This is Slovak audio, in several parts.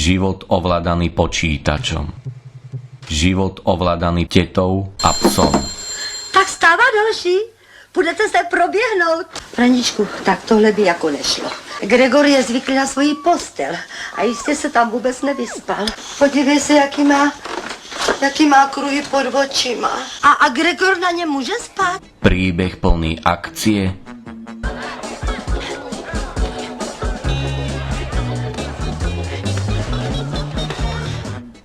Život ovládaný počítačom. Život ovládaný tetou a psom. Tak stává další. Budete se proběhnout. Franičku, tak tohle by jako nešlo. Gregor je zvyklý na svoji postel a jistě se tam vůbec nevyspal. Podívej se, jaký má kruhy pod očima. A Gregor na ně může spát? Príbeh plný akcie,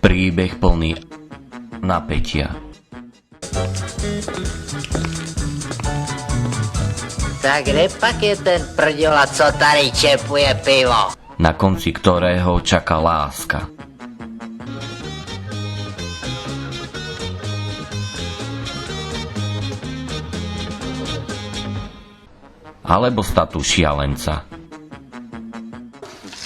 príbeh plný napätia. Tak kde pak je ten prďola, co tady čepuje pivo? Na konci ktorého čaká láska. Alebo status šialenca.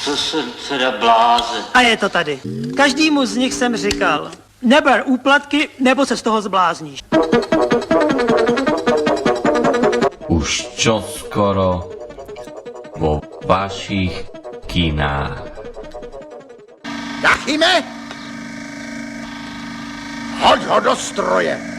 Co jsem teda blázen? A je to tady. Každému z nich jsem říkal, neber úplatky, nebo se z toho zblázníš. Už čoskoro vo vašich kinách. Dachime! Hoď ho do stroje!